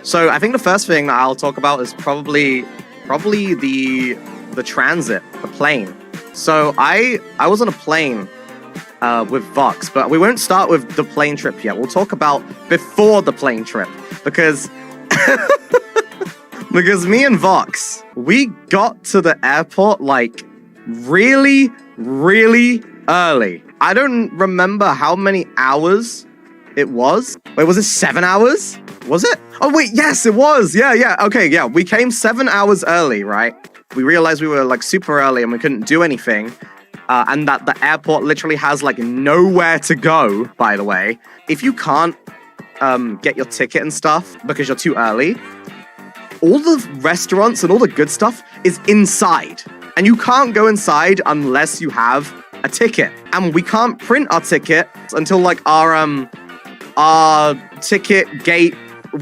So I think the first thing that I'll talk about is probably the transit, the plane. So I was on a plane with Vox, but we won't start with the plane trip yet. We'll talk about before the plane trip because because me and Vox, we got to the airport like really early. I don't remember how many hours it was. Wait, was it 7 hours? Was it? Oh wait, yes, it was. Yeah. Okay, yeah. We came 7 hours early, right? We realized we were like super early and we couldn't do anything. And that the airport literally has like nowhere to go, by the way. If you can't get your ticket and stuff because you're too early, all the restaurants and all the good stuff is inside. And you can't go inside unless you have a ticket. And we can't print our ticket until like our ticket gate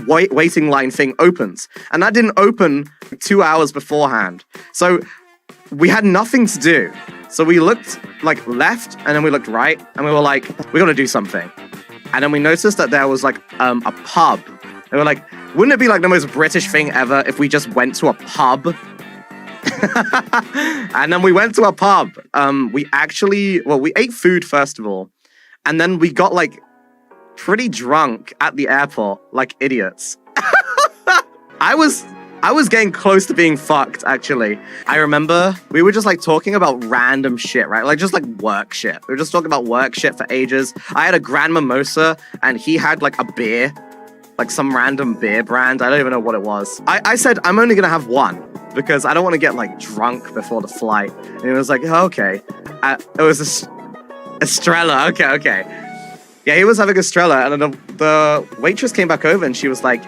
waiting line thing opens. And that didn't open 2 hours beforehand. So we had nothing to do. So we looked like left and then we looked right and we were like, we gotta do something. And then we noticed that there was like a pub. They were like, wouldn't it be like the most British thing ever if we just went to a pub? And then we went to a pub. We ate food first of all. And then we got like pretty drunk at the airport, like idiots. I was getting close to being fucked, actually. I remember we were just like talking about random shit, right? Like just like work shit. We were just talking about work shit for ages. I had a Grand Mimosa and he had like a beer, like some random beer brand. I don't even know what it was. I said, I'm only gonna have one because I don't want to get like drunk before the flight. And he was like, oh, okay. It was Estrella. Okay. Yeah, he was having Estrella, and then the waitress came back over and she was like,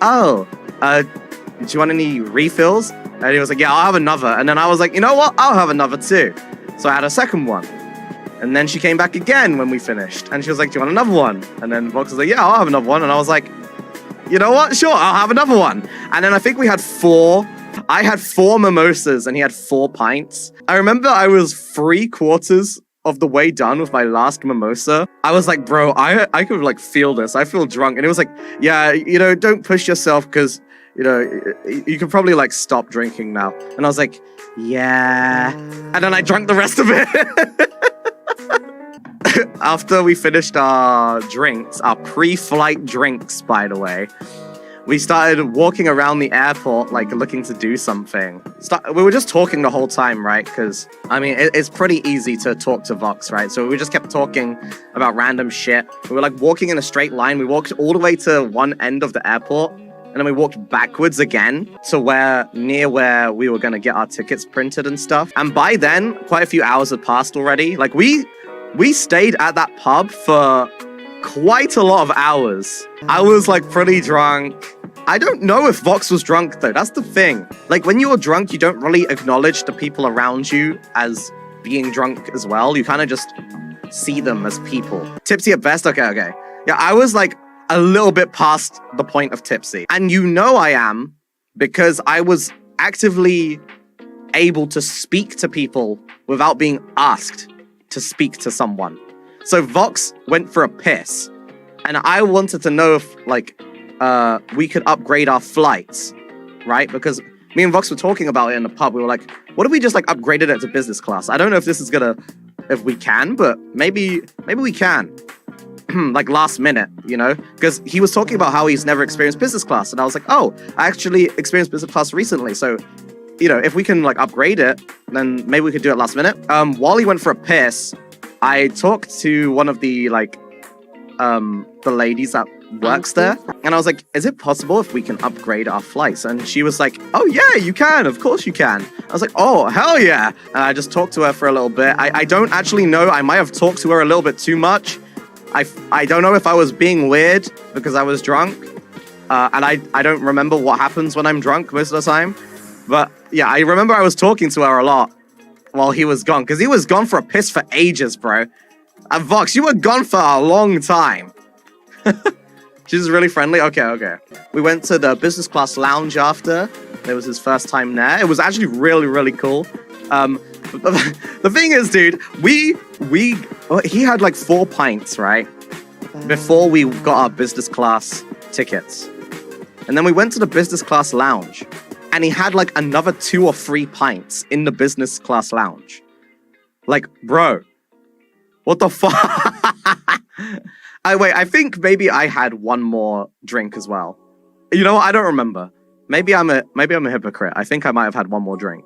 oh, do you want any refills? And he was like, yeah, I'll have another. And then I was like, you know what? I'll have another too. So I had a second one. And then she came back again when we finished. And she was like, do you want another one? And then Vox was like, yeah, I'll have another one. And I was like, you know what? Sure, I'll have another one. And then I think we had four. I had 4 mimosas and he had 4 pints. I remember I was 3/4 of the way done with my last mimosa. I was like, bro, I could like feel this. I feel drunk. And it was like, yeah, you know, don't push yourself because, you know, you can probably like stop drinking now. And I was like, yeah. And then I drank the rest of it. After we finished our drinks, our pre-flight drinks, by the way, we started walking around the airport, like looking to do something. We were just talking the whole time, right? Because, I mean, it's pretty easy to talk to Vox, right? So we just kept talking about random shit. We were like walking in a straight line. We walked all the way to one end of the airport. And then we walked backwards again to near where we were going to get our tickets printed and stuff. And by then, quite a few hours had passed already. Like we stayed at that pub for quite a lot of hours. I was like pretty drunk. I don't know if Vox was drunk though. That's the thing. Like when you're drunk, you don't really acknowledge the people around you as being drunk as well. You kind of just see them as people. Tipsy at best. Okay. Yeah, I was like a little bit past the point of tipsy. And you know I am because I was actively able to speak to people without being asked to speak to someone. So Vox went for a piss, and I wanted to know if, like, we could upgrade our flights, right? Because me and Vox were talking about it in the pub. We were like, what if we just, like, upgraded it to business class? I don't know if this is if we can, but maybe we can. Like, last minute, you know? Because he was talking about how he's never experienced business class, and I was like, oh, I actually experienced business class recently, so, you know, if we can, like, upgrade it, then maybe we could do it last minute. While he went for a piss, I talked to one of the, like, the ladies that works there. And I was like, is it possible if we can upgrade our flights? And she was like, oh, yeah, you can. Of course you can. I was like, oh, hell yeah. And I just talked to her for a little bit. I don't actually know. I might have talked to her a little bit too much. I don't know if I was being weird because I was drunk. And I don't remember what happens when I'm drunk most of the time. But yeah, I remember I was talking to her a lot while he was gone, because he was gone for a piss for ages, bro. And Vox, you were gone for a long time. She's really friendly. Okay. We went to the business class lounge after. It was his first time there. It was actually really cool. The thing is, dude, he had like 4 pints, right? Before we got our business class tickets. And then we went to the business class lounge. And he had like another 2 or 3 pints in the business class lounge. Like, bro, what the fuck? I think maybe I had one more drink as well. You know what? I don't remember. Maybe I'm a hypocrite. I think I might have had one more drink.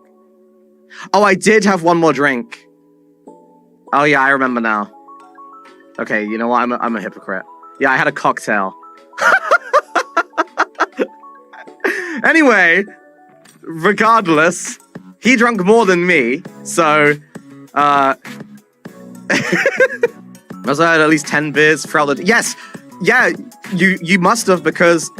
Oh, I did have one more drink. Oh yeah, I remember now. Okay, you know what? I'm a hypocrite. Yeah, I had a cocktail. Anyway, regardless, he drank more than me, so must have had at least 10 beers throughout the... Yes! Yeah, you must have, because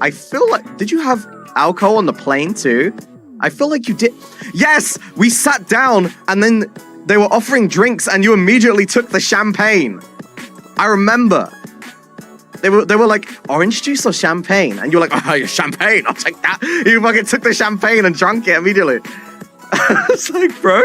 I feel like... Did you have alcohol on the plane too? I feel like you did... Yes! We sat down, and then they were offering drinks, and you immediately took the champagne. I remember. They were like, orange juice or champagne? And you were like, oh, champagne, I'll take that. You fucking took the champagne and drank it immediately. It's like, bro.